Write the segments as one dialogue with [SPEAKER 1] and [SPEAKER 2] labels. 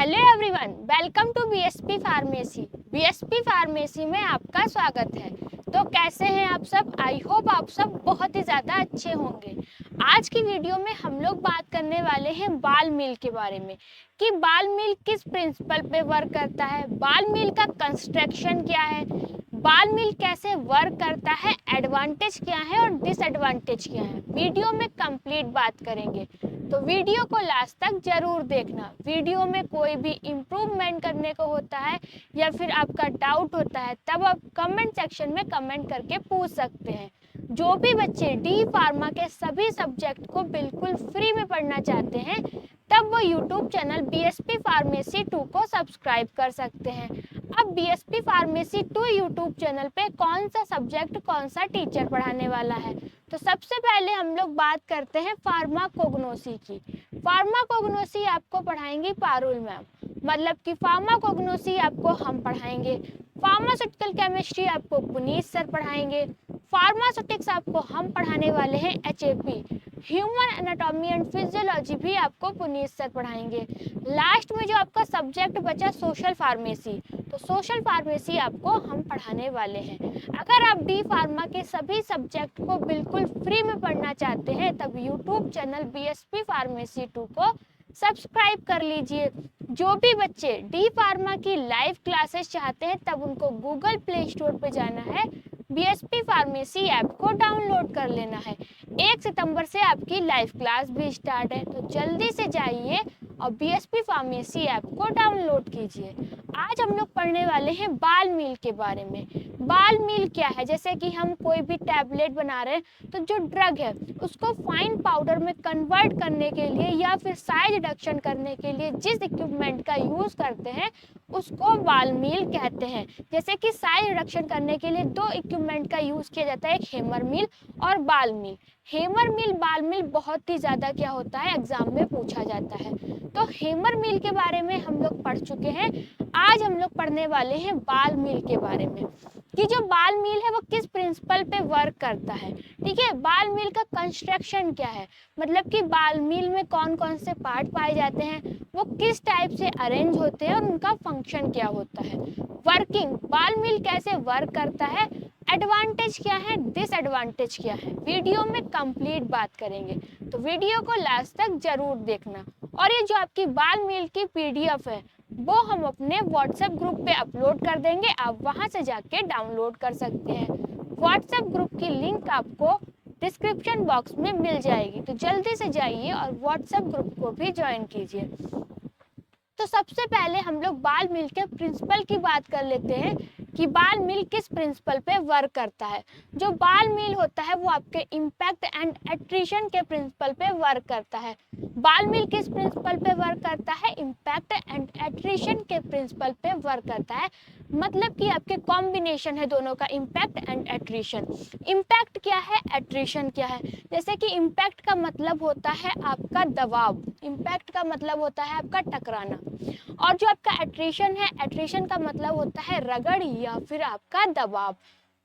[SPEAKER 1] Hello everyone, welcome to BSP pharmacy. BSP pharmacy में आपका स्वागत है। तो कैसे हैं आप सब? आई होप आप सब बहुत ही ज़्यादा अच्छे होंगे। आज की वीडियो में हम लोग बात करने वाले हैं बाल मिल के बारे में कि बाल मिल किस प्रिंसिपल पे वर्क करता है, बाल मिल का कंस्ट्रक्शन क्या है, बाल मिल कैसे वर्क करता है, एडवांटेज क्या है और डिसएडवांटेज क्या है। वीडियो में कंप्लीट बात करेंगे, तो वीडियो को लास्ट तक जरूर देखना। वीडियो में कोई भी इम्प्रूवमेंट करने को होता है या फिर आपका डाउट होता है तब आप कमेंट सेक्शन में कमेंट करके पूछ सकते हैं। जो भी बच्चे डी फार्मा के सभी सब्जेक्ट को बिल्कुल फ्री में पढ़ना चाहते हैं तब वो यूट्यूब चैनल बीएसपी फार्मेसी 2 को सब्सक्राइब कर सकते हैं। अब बीएसपी फार्मेसी 2 यूट्यूब चैनल पे कौन सा सब्जेक्ट कौन सा टीचर पढ़ाने वाला है, तो सबसे पहले हम लोग बात करते हैं फार्माकोग्नोसी की। फार्माकोग्नोसी आपको पढ़ाएंगी पारुल मैम, मतलब कि फार्माकोग्नोसी आपको हम पढ़ाएंगे। फार्मास्यूटिकल केमिस्ट्री आपको पुनीत सर पढ़ाएंगे। फार्मास्यूटिक्स आपको हम पढ़ाने वाले हैं HAP. Human anatomy and physiology भी आपको पुनीत सर पढ़ाएंगे। लास्ट में जो आपका सब्जेक्ट बचा सोशल फार्मेसी, तो सोशल फार्मेसी आपको हम पढ़ाने वाले हैं। अगर आप डी फार्मा के सभी सब्जेक्ट को बिल्कुल फ्री में पढ़ना चाहते हैं तब यूट्यूब चैनल बीएसपी फार्मेसी 2 को सब्सक्राइब कर लीजिए। जो भी बच्चे डी फार्मा की लाइव क्लासेस चाहते हैं तब उनको गूगल प्ले स्टोर पे जाना है, बीएसपी फार्मेसी ऐप को डाउनलोड कर लेना है। 1 सितंबर से आपकी लाइव क्लास भी स्टार्ट है, तो जल्दी से जाइए और बीएसपी फार्मेसी ऐप को डाउनलोड कीजिए। आज हम लोग पढ़ने वाले हैं बाल मील के बारे में। बाल मील क्या है? जैसे कि हम कोई भी टैबलेट बना रहे हैं तो जो ड्रग है उसको फाइन पाउडर में कन्वर्ट करने के लिए या फिर साइज रिडक्शन करने के लिए जिस इक्विपमेंट का यूज़ करते हैं उसको बाल मील कहते हैं। जैसे कि साइज रिडक्शन करने के लिए 2 इक्विपमेंट का यूज़ किया जाता है, एक हेमर मील और बाल मील। हेमर मील बाल मील बहुत ही ज़्यादा क्या होता है, एग्जाम में पूछा जाता है। तो हेमर मील के बारे में हम लोग पढ़ चुके हैं। आज हम लोग पढ़ने वाले हैं बाल मील के बारे में कि जो बाल मील है वो किस प्रिंसिपल पे वर्क करता है। ठीक है, बाल मील का कंस्ट्रक्शन क्या है, मतलब कि बाल मील में कौन कौन से पार्ट पाए जाते हैं, वो किस टाइप से अरेंज होते हैं और उनका फंक्शन क्या होता है। वर्किंग, बाल मील कैसे वर्क करता है, एडवांटेज क्या है, डिसएडवांटेज क्या है, वीडियो में कंप्लीट बात करेंगे, तो वीडियो को लास्ट तक जरूर देखना। और ये जो आपकी बाल मील की पीडीएफ है वो हम अपने व्हाट्सएप ग्रुप पे अपलोड कर देंगे, आप वहां से जाके डाउनलोड कर सकते हैं। व्हाट्सएप ग्रुप की लिंक आपको डिस्क्रिप्शन बॉक्स में मिल जाएगी, तो जल्दी से जाइए और व्हाट्सएप ग्रुप को भी ज्वाइन कीजिए। तो सबसे पहले हम लोग बाल मिल के प्रिंसिपल की बात कर लेते हैं कि बाल मिल किस प्रिंसिपल पे वर्क करता है। जो बाल मिल होता है वो आपके इम्पैक्ट एंड एट्रिशन के प्रिंसिपल पे वर्क करता है। बाल मिल किस प्रिंसिपल पे वर्क करता है, इम्पैक्ट एंड एट्रिशन के प्रिंसिपल पे वर्क करता है। मतलब कि आपके कॉम्बिनेशन है दोनों का, इम्पैक्ट एंड एट्रिशन। इम्पैक्ट क्या है, एट्रिशन क्या है। जैसे कि इम्पैक्ट का मतलब होता है आपका दबाव, इम्पैक्ट का मतलब होता है आपका टकराना, और जो आपका एट्रिशन है, एट्रिशन का मतलब होता है रगड़ या फिर आपका दबाव।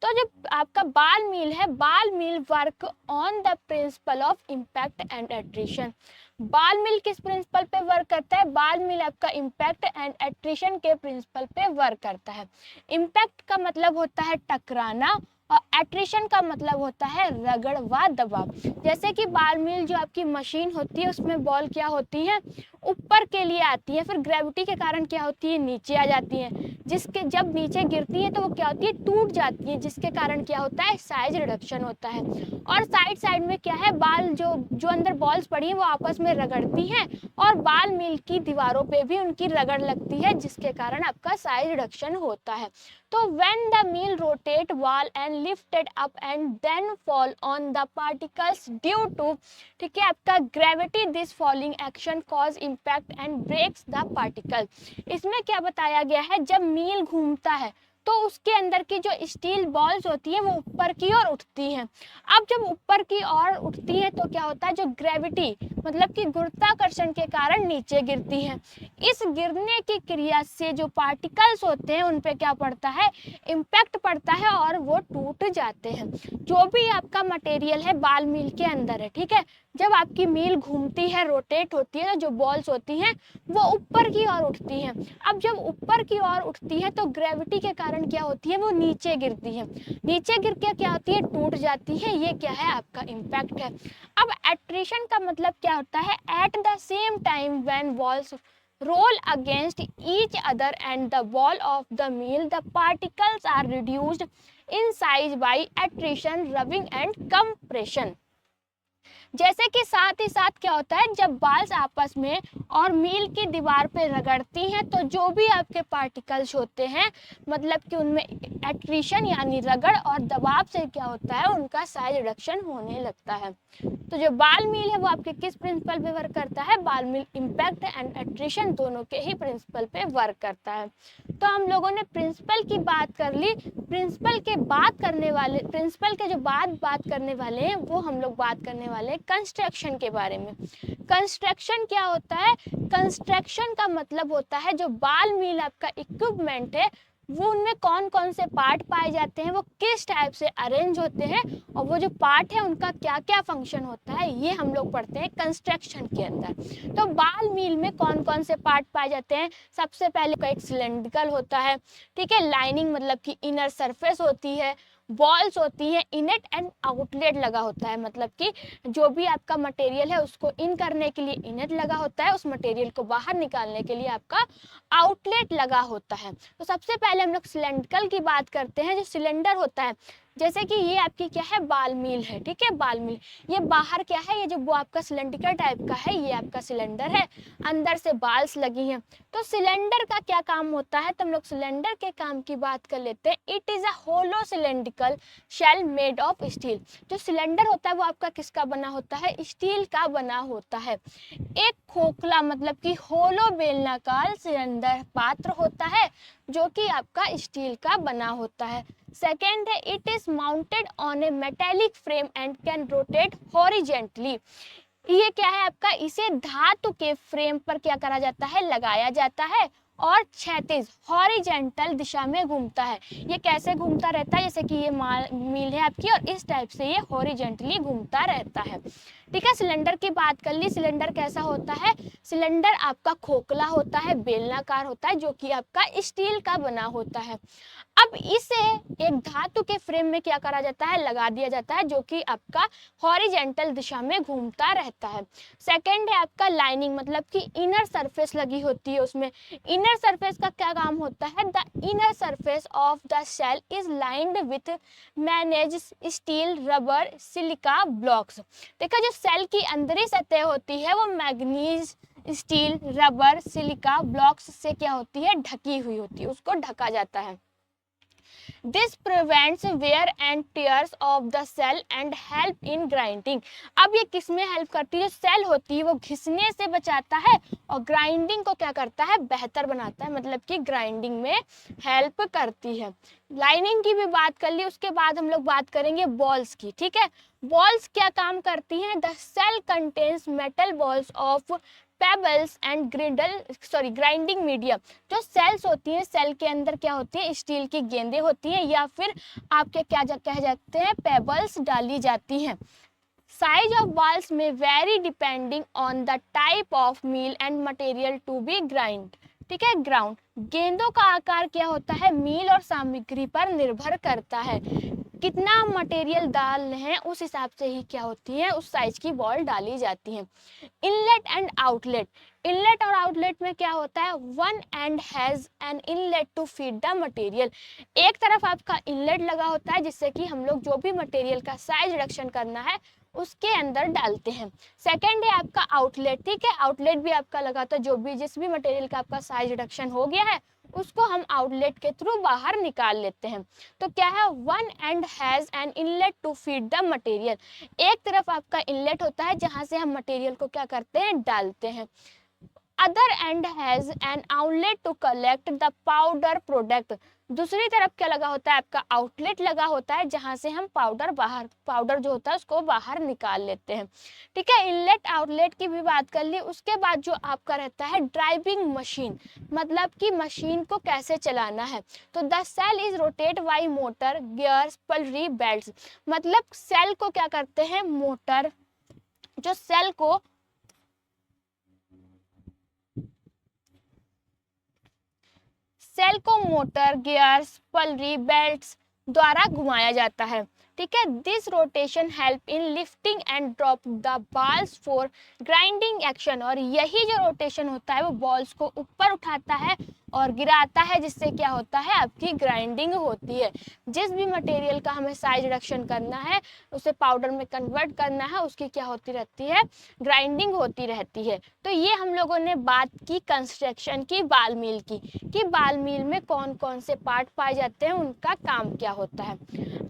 [SPEAKER 1] तो जो आपका बाल मील है, ball mill work on the principle of impact and attrition. Ball mill किस प्रिंसिपल पे वर्क करता है, बाल मिल आपका इम्पैक्ट एंड एट्रिशन के प्रिंसिपल पे वर्क करता है। इम्पैक्ट का मतलब होता है टकराना और एट्रिशन का मतलब होता है रगड़ व दबाव। जैसे कि बाल मिल जो आपकी मशीन होती है उसमें बॉल क्या होती है, ऊपर के लिए आती है, फिर ग्रेविटी के कारण क्या होती है, नीचे आ जाती है, जिसके जब नीचे गिरती है तो वो क्या होती है, टूट जाती है, जिसके कारण क्या होता है, साइज रिडक्शन होता है। और साइड साइड में क्या है, बाल जो अंदर बॉल्स पड़ी हैं वो आपस में रगड़ती हैं और बाल मिल की दीवारों पे भी उनकी रगड़ लगती है, जिसके कारण आपका साइज रिडक्शन होता है। तो when the mill rotate wall and lifted up and then fall on the particles due to, ठीक है, आपका gravity, this falling action cause impact and breaks the particle। इसमें क्या बताया गया है, जब मील घूमता है तो उसके अंदर की जो स्टील बॉल्स होती है वो ऊपर की ओर उठती हैं। अब जब ऊपर की ओर उठती है तो क्या होता है, जो ग्रेविटी मतलब कि गुरुत्वाकर्षण के कारण नीचे गिरती है। इस गिरने की क्रिया से जो पार्टिकल्स होते हैं उन पे क्या पड़ता है, इम्पैक्ट पड़ता है और वो टूट जाते हैं। जो भी आपका मटेरियल है बाल मिल के अंदर है, ठीक है, जब आपकी मील घूमती है, रोटेट होती है, तो जो बॉल्स होती हैं वो ऊपर की ओर उठती हैं। अब जब ऊपर की ओर उठती है तो ग्रेविटी के कारण क्या होती है, वो नीचे गिरती है। नीचे गिर के क्या होती है, टूट जाती है। ये क्या है, आपका इम्पैक्ट है। अब एट्रिशन का मतलब क्या होता है, at the same time when balls roll against each other and the ball of the meal, the particles are reduced in size by attrition, rubbing and compression। जैसे कि साथ ही साथ क्या होता है, जब बाल्स आपस में और मील की दीवार पे रगड़ती हैं तो जो भी आपके पार्टिकल्स होते हैं, मतलब कि उनमें एट्रिशन यानी रगड़ और दबाव से क्या होता है, उनका साइज रिडक्शन होने लगता है। तो जो बाल मील है वो आपके किस प्रिंसिपल पे वर्क करता है, ball meal impact and attrition दोनों के ही प्रिंसिपल पे वर्क करता है। तो हम लोगों ने प्रिंसिपल की बात कर ली। प्रिंसिपल के जो बाद बात करने वाले हैं वो हम लोग बात करने वाले हैं कंस्ट्रक्शन के बारे में। कंस्ट्रक्शन क्या होता है, कंस्ट्रक्शन का मतलब होता है जो बाल मील आपका इक्विपमेंट है वो उनमें कौन कौन से पार्ट पाए जाते हैं, वो किस टाइप से अरेंज होते हैं, और वो जो पार्ट है उनका क्या क्या फंक्शन होता है, ये हम लोग पढ़ते हैं कंस्ट्रक्शन के अंदर। तो बाल मील में कौन कौन से पार्ट पाए जाते हैं, सबसे पहले एक सिलेंड्रिकल होता है, ठीक है, लाइनिंग मतलब कि इनर सरफेस होती है, बॉल्स होती है, इनलेट एंड आउटलेट लगा होता है, मतलब कि जो भी आपका मटेरियल है उसको इन करने के लिए इनलेट लगा होता है, उस मटेरियल को बाहर निकालने के लिए आपका आउटलेट लगा होता है। तो सबसे पहले हम लोग सिलेंड्रिकल की बात करते हैं। जो सिलेंडर होता है, जैसे कि ये आपकी क्या है, बाल मील है, ठीक है, बाल मील, ये बाहर क्या है, ये जो वो आपका सिलेंड्रिकल टाइप का है, ये आपका सिलेंडर है, अंदर से बाल्स लगी हैं। तो सिलेंडर का क्या काम होता है, तो हम लोग सिलेंडर के काम की बात कर लेते हैं। It is a hollow cylindrical shell made of steel. जो सिलेंडर होता है वो आपका किसका बना होता है, स्टील का बना होता है। एक खोखला मतलब कि होलो बेलनाकार सिलेंडर पात्र होता है जो कि आपका स्टील का बना होता है। सेकेंड है, it is mounted on A metallic frame and can rotate horizontally. ये क्या है आपका, इसे धातु के फ्रेम पर क्या करा जाता है, लगाया जाता है और क्षैतिज हॉरिजेंटल दिशा में घूमता है। ये कैसे घूमता रहता है, जैसे कि ये मील है आपकी और इस टाइप से ये हॉरिजेंटली घूमता रहता है, ठीक है। सिलेंडर की बात कर ली, सिलेंडर कैसा होता है, सिलेंडर आपका खोखला होता है, बेलनाकार होता है, जो कि आपका स्टील का बना होता है। अब इसे एक धातु के फ्रेम में क्या करा जाता है, लगा दिया जाता है, जो कि आपका हॉरिजेंटल दिशा में घूमता रहता है। सेकंड है आपका लाइनिंग, मतलब कि इनर सरफेस लगी होती है उसमें। इनर सरफेस का क्या काम होता है, the inner surface of the shell is lined with manganese steel, rubber, silica blocks. देखा, जो सेल की अंदरी सतह होती है वो manganese, steel, rubber, silica blocks से क्या होती है, ढकी हुई होती है, उसको ढका जाता है। This prevents wear and tears of the cell and help in grinding। अब ये किस में हेल्प करती है, जो सेल होती है वो घिसने से बचाता है और ग्राइंडिंग को क्या करता है, बेहतर बनाता है, मतलब कि ग्राइंडिंग में हेल्प करती है। लाइनिंग की भी बात कर ली, उसके बाद हम लोग बात करेंगे बॉल्स की, ठीक है। बॉल्स क्या काम करती हैं, the shell contains metal balls of pebbles and grinding medium. जो सेल्स होती हैं, सेल के अंदर क्या होती है, स्टील की गेंदें होती हैं या फिर आपके कह जाते हैं पेबल्स डाली जाती हैं। साइज ऑफ बॉल्स में vary depending on the type of mill and material to be grind, ठीक है, ग्राउंड। गेंदों का आकार क्या होता है, मील और सामग्री पर निर्भर करता है, कितना मटेरियल डाल रहे हैं उस हिसाब से ही क्या होती है, उस साइज की बॉल डाली जाती है। इनलेट एंड आउटलेट, इनलेट और आउटलेट में क्या होता है, one end has an inlet to feed the material. एक तरफ आपका इनलेट लगा होता है जिससे कि हम लोग जो भी मटेरियल का साइज रिडक्शन करना है उसके अंदर डालते हैं। सेकेंड है आपका आउटलेट, ठीक है, आउटलेट भी आपका लगा था, जो भी जिस भी मटेरियल का आपका साइज रिडक्शन हो गया है उसको हम आउटलेट के थ्रू बाहर निकाल लेते हैं। तो क्या है, one end has an inlet to feed the material. एक तरफ आपका इनलेट होता है जहां से हम मटेरियल को क्या करते हैं, डालते हैं। Other end has an outlet to collect the powder product. दूसरी तरफ क्या लगा होता है, आपका आउटलेट लगा होता है जहां से हम पाउडर जो होता है उसको बाहर निकाल लेते हैं, ठीक है। इनलेट आउटलेट की भी बात कर ली। उसके बाद जो आपका रहता है ड्राइविंग मशीन, मतलब कि मशीन को कैसे चलाना है। तो the shell is rotate by motor, gears, pulley, belts. मतलब सेल को क्या करते हैं, मोटर, जो सेल को मोटर, गियर्स, पलरी, बेल्ट्स द्वारा घुमाया जाता है। ठीक है, this rotation help in lifting and drop the balls for grinding action. और यही जो रोटेशन होता है वो बॉल्स को ऊपर उठाता है और गिराता है, जिससे क्या होता है, आपकी ग्राइंडिंग होती है। जिस भी मटेरियल का हमें साइज रिडक्शन करना है, उसे पाउडर में कन्वर्ट करना है, उसकी क्या होती रहती है, ग्राइंडिंग होती रहती है। तो ये हम लोगों ने बात की कंस्ट्रक्शन की, बाल मिल की, कि बाल मिल में कौन कौन से पार्ट पाए जाते हैं, उनका काम क्या होता है।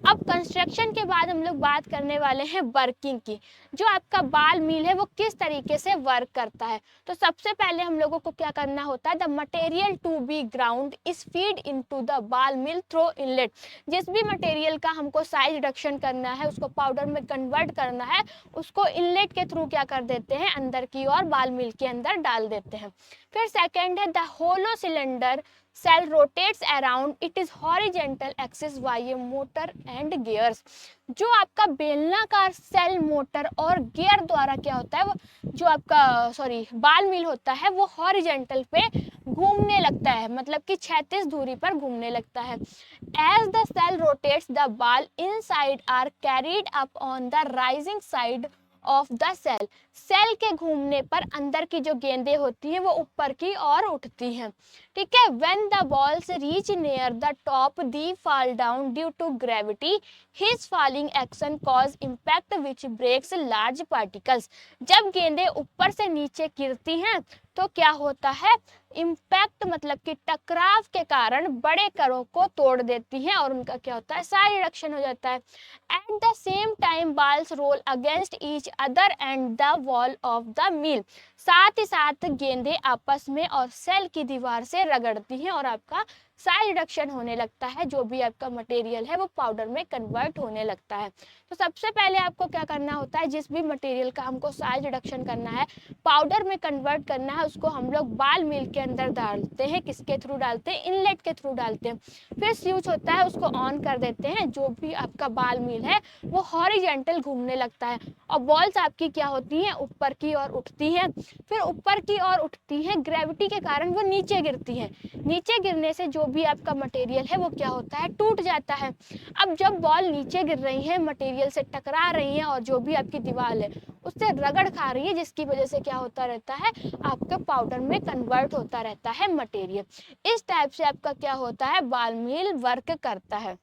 [SPEAKER 1] अब कंस्ट्रक्शन के बाद हम लोग बात करने वाले हैं वर्किंग की। जो आपका बाल मिल है वो किस तरीके से वर्क करता है। तो सबसे पहले हम लोगों को क्या करना होता है, the material to be ground is feed into the ball mill through inlet. जिस भी मटेरियल का हमको साइज रिडक्शन करना है, उसको पाउडर में कन्वर्ट करना है, उसको इनलेट के थ्रू क्या कर देते हैं, अंदर की ओर बाल मिल के अंदर डाल देते हैं। फिर सेकंड है the hollow cylinder shell rotates around it is horizontal axis by a motor and gears. जो आपका बेलनाकार सेल मोटर और गियर द्वारा क्या होता है, वो जो आपका बाल मिल होता है वो हॉरिजेंटल पे घूमने लगता है, मतलब कि क्षैतिज दूरी पर घूमने लगता है। As the shell rotates the ball inside are carried up on the rising side of the shell. Shell के घूमने पर अंदर की जो गेंदें होती हैं वो ऊपर की ओर उठती हैं। ठीक है, when the balls reach near the top they fall down due to gravity, his falling action cause impact which breaks large particles. जब गेंदें ऊपर से नीचे गिरती हैं तो क्या होता है, इम्पैक्ट मतलब कि टकराव के कारण बड़े कणों को तोड़ देती हैं और उनका क्या होता है, साइज रिडक्शन हो जाता है। At the same time balls roll against each other and the wall of the mill. साथ ही साथ गेंदें आपस में और सेल की दीवार से रगड़ती हैं और आपका साइज रिडक्शन होने लगता है। जो भी आपका मटेरियल है वो पाउडर में कन्वर्ट होने लगता है। तो सबसे पहले आपको क्या करना होता है, जिस भी मटेरियल का हमको साइज रिडक्शन करना है, पाउडर में कन्वर्ट करना है, उसको हम लोग बाल मिल के अंदर डालते हैं। किसके थ्रू डालते हैं, इनलेट के थ्रू डालते हैं। फिर स्विच होता है, उसको ऑन कर देते हैं। जो भी आपका बाल मिल है वो हॉरिजेंटल घूमने लगता है और बॉल्स आपकी क्या होती हैं, ऊपर की ओर उठती हैं। फिर ऊपर की ओर उठती हैं, ग्रेविटी के कारण वो नीचे गिरती हैं। नीचे गिरने से जो भी आपका मटेरियल है वो क्या होता है, टूट जाता है। अब जब बॉल नीचे गिर रही है, मटेरियल से टकरा रही है और जो भी आपकी दीवार है उससे रगड़ खा रही है, जिसकी वजह से क्या होता रहता है, आपका पाउडर में कन्वर्ट होता रहता है मटेरियल। इस टाइप से आपका क्या होता है, बाल मिल वर्क करता है।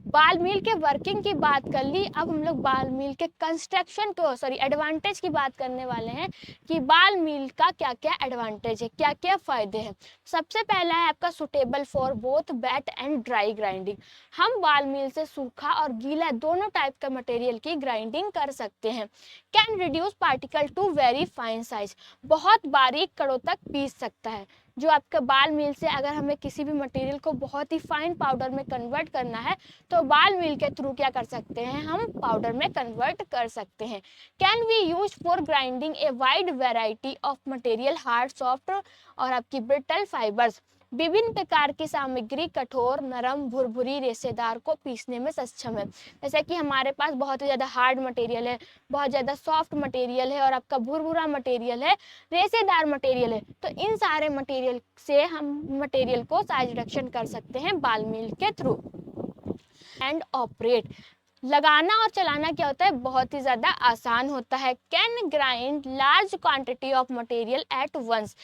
[SPEAKER 1] बाल मिल के वर्किंग की बात कर ली। अब हम लोग बाल मिल के कंस्ट्रक्शन को एडवांटेज की बात करने वाले हैं कि बाल मिल का क्या क्या एडवांटेज है, क्या क्या फायदे हैं। सबसे पहला है आपका suitable for both wet and dry grinding. हम बाल मिल से सूखा और गीला दोनों टाइप का मटेरियल की ग्राइंडिंग कर सकते हैं। Can reduce particle to very fine size, बहुत बारीक कणों तक पीस सकता है। जो आपका बाल मिल से अगर हमें किसी भी मटेरियल को बहुत ही फाइन पाउडर में कन्वर्ट करना है तो बाल मिल के थ्रू क्या कर सकते हैं, हम पाउडर में कन्वर्ट कर सकते हैं। Can we use for grinding a wide variety of material, hard, soft और आपकी ब्रिटल फाइबर्स। विभिन्न प्रकार की सामग्री कठोर, नरम, भुरभुरी, रेशेदार को पीसने में सक्षम है। जैसे कि हमारे पास बहुत ही ज़्यादा हार्ड मटेरियल है, बहुत ज़्यादा सॉफ्ट मटेरियल है और आपका भुरभुरा मटेरियल है, रेशेदार मटेरियल है। तो इन सारे मटेरियल से हम मटेरियल को साइज रिडक्शन कर सकते हैं बाल मिल के थ्रू। एंड ऑपरेट, लगाना और चलाना क्या होता है, बहुत ही ज़्यादा आसान होता है। Can grind large quantity of material at once,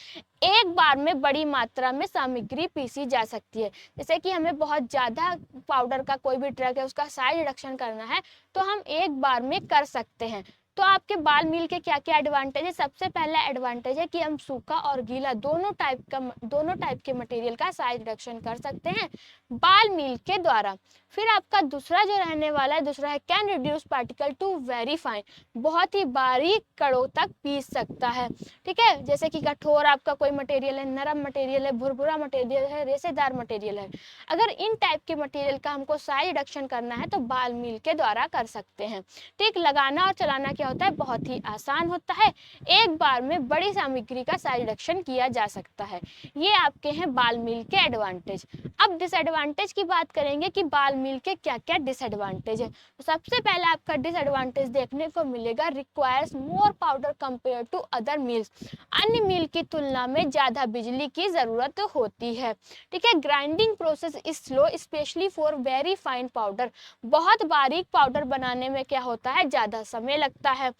[SPEAKER 1] एक बार में बड़ी मात्रा में सामग्री पीसी जा सकती है। जैसे कि हमें बहुत ज़्यादा पाउडर का कोई भी ट्रक है, उसका साइज रिडक्शन करना है तो हम एक बार में कर सकते हैं। तो आपके बाल मिल के क्या क्या एडवांटेज है, सबसे पहला एडवांटेज है कि हम सूखा और गीला दोनों टाइप के मटेरियल का साइज रिडक्शन कर सकते हैं बाल मिल के द्वारा। फिर आपका दूसरा जो रहने वाला है, दूसरा है can reduce particle to very fine, बहुत ही बारीक कणों तक पीस सकता है। ठीक है, जैसे कि कठोर आपका कोई मटेरियल है, नरम मटेरियल है, भुरभुरा मटेरियल है, रेशेदार मटेरियल है। अगर इन टाइप के मटेरियल का हमको साइज रिडक्शन करना है तो बाल मिल के द्वारा कर सकते हैं। ठीक, लगाना और चलाना क्या होता है, बहुत ही आसान होता है, एक बार में बड़ी सामग्री का रिडक्शन किया जा सकता है। ये आपके हैं बाल मिल के एडवांटेज। अब डिसएडवांटेज की बात करेंगे कि बाल मिल के क्या क्या डिसएडवांटेज है। तो सबसे पहले आपका डिसएडवांटेज देखने को मिलेगा, requires more powder compare to other mills. अन्य मिल की तुलना में ज़्यादा बिजली की ज़रूरत होती है। ठीक है, grinding process is slow specially for very fine powder. बहुत बारीक पाउडर बनाने में क्या होता है, ज़्यादा समय लगता है।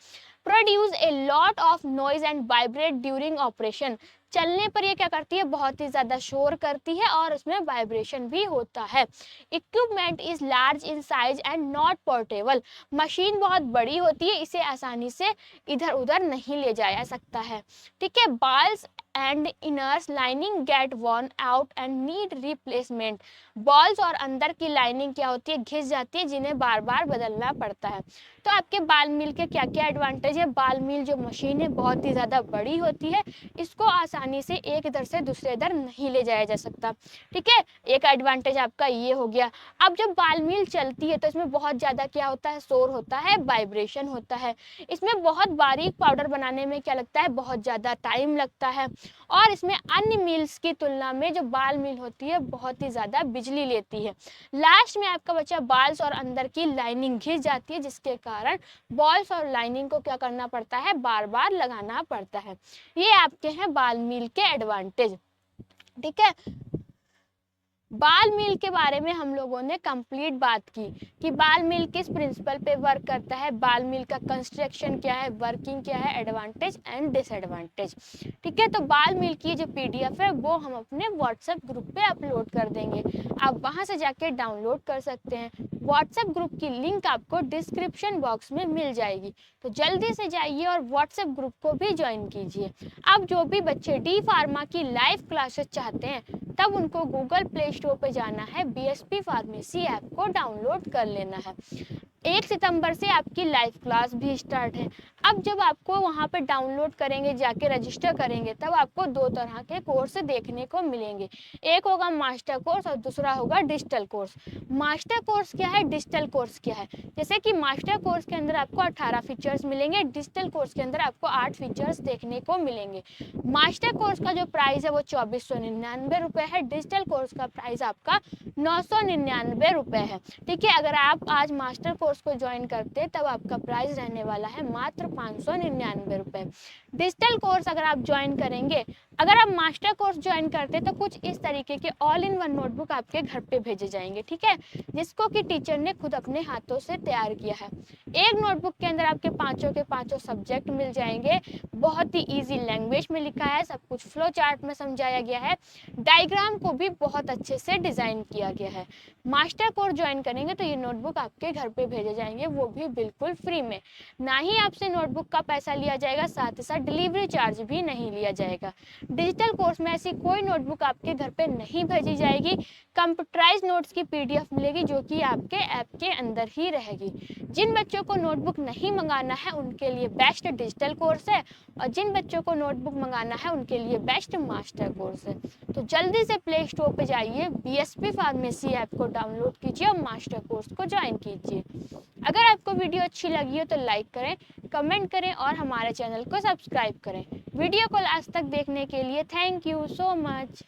[SPEAKER 1] Produce a lot of noise and vibrate during operation. चलने पर ये क्या करती है, बहुत ही ज़्यादा शोर करती है और उसमें वाइब्रेशन भी होता है। Equipment is large in size and not portable. Machine बहुत बड़ी होती है, इसे आसानी से इधर उधर नहीं ले जाया सकता है। ठीक है, balls and inners lining get worn out and need replacement. Balls और अंदर की लाइनिंग क्या होती है, घिस जाती है, जिन्हें बार बार बदलना पड़ता है। तो आपके बाल मिल के क्या क्या एडवांटेज है, बाल मिल जो मशीन है बहुत ही ज़्यादा बड़ी होती है, इसको आसानी से एक इधर से दूसरे इधर नहीं ले जाया जा सकता। ठीक है, एक एडवांटेज आपका ये हो गया। अब जब बाल मिल चलती है तो इसमें बहुत ज़्यादा क्या होता है, शोर होता है, वाइब्रेशन होता है। इसमें बहुत बारीक पाउडर बनाने में क्या लगता है, बहुत ज़्यादा टाइम लगता है। और इसमें अन्य मिल्स की तुलना में जो बाल मिल होती है बहुत ही ज़्यादा बिजली लेती है। लास्ट में आपका बचा बाल्स और अंदर की लाइनिंग घिस जाती है, जिसके कारण बॉल्स और लाइनिंग को क्या करना पड़ता है, बार बार लगाना पड़ता है। ये आपके हैं बाल मिल के एडवांटेज। ठीक है, बाल मिल के बारे में हम लोगों ने कंप्लीट बात की कि बाल मिल किस प्रिंसिपल पे वर्क करता है, बाल मिल का कंस्ट्रक्शन क्या है, वर्किंग क्या है, एडवांटेज एंड डिसएडवांटेज। ठीक है, तो बाल मिल की जो पीडीएफ है वो हम अपने व्हाट्सएप ग्रुप पे अपलोड कर देंगे, आप वहां से जाके डाउनलोड कर सकते हैं। व्हाट्सएप ग्रुप की लिंक आपको डिस्क्रिप्शन बॉक्स में मिल जाएगी, तो जल्दी से जाइए और व्हाट्सएप ग्रुप को भी ज्वाइन कीजिए। अब जो भी बच्चे डी फार्मा की लाइव क्लासेस चाहते हैं तब उनको गूगल प्ले स्टोर पे जाना है, बीएसपी फार्मेसी ऐप को डाउनलोड कर लेना है। 1 सितंबर से आपकी लाइव क्लास भी स्टार्ट है। अब जब आपको वहाँ पे डाउनलोड करेंगे, जाके रजिस्टर करेंगे, तब आपको 2 तरह के कोर्स देखने को मिलेंगे। एक होगा मास्टर कोर्स और दूसरा होगा डिजिटल कोर्स। मास्टर कोर्स क्या है, डिजिटल कोर्स क्या है, जैसे कि मास्टर कोर्स के अंदर आपको 18 फीचर्स मिलेंगे, डिजिटल कोर्स के अंदर आपको 8 फीचर्स देखने को मिलेंगे। मास्टर कोर्स का जो प्राइस है वो 2499 रुपये है, डिजिटल कोर्स का प्राइस आपका 999 रुपये है। ठीक है, अगर आप आज मास्टर कोर्स को ज्वाइन करते तब आपका प्राइस रहने वाला है मात्र 599 रुपये। डिजिटल कोर्स अगर आप ज्वाइन करेंगे, अगर आप मास्टर कोर्स ज्वाइन करते तो कुछ इस तरीके के ऑल इन वन नोटबुक आपके घर पे भेजे जाएंगे। ठीक है, जिसको कि टीचर ने खुद अपने हाथों से तैयार किया है। एक नोटबुक के अंदर आपके पांचों के पांचों सब्जेक्ट मिल जाएंगे, बहुत ही इजी लैंग्वेज में लिखा है, सब कुछ फ्लो चार्ट में समझाया गया है, डायग्राम को भी बहुत अच्छे से डिजाइन किया गया है। मास्टर कोर्स ज्वाइन करेंगे तो ये नोटबुक आपके घर पे भेजे जाएंगे, वो भी बिल्कुल फ्री में। ना ही आपसे नोटबुक का पैसा लिया जाएगा, साथ ही साथ डिलीवरी चार्ज भी नहीं लिया जाएगा। डिजिटल कोर्स में ऐसी कोई नोटबुक आपके घर पे नहीं भेजी जाएगी, कंप्यूटराइज नोट्स की पीडीएफ मिलेगी जो कि आपके ऐप के अंदर ही रहेगी। जिन बच्चों को नोटबुक नहीं मंगाना है उनके लिए बेस्ट डिजिटल कोर्स है, और जिन बच्चों को नोटबुक मंगाना है उनके लिए बेस्ट मास्टर कोर्स है। तो जल्दी से प्ले स्टोर पे जाइए, बीएसपी फार्मेसी ऐप को डाउनलोड कीजिए और मास्टर कोर्स को ज्वाइन कीजिए। अगर आपको वीडियो अच्छी लगी हो तो लाइक करें, कमेंट करें और हमारे चैनल को सब्सक्राइब करें। वीडियो को लास्ट तक देखने के लिए थैंक यू सो मच।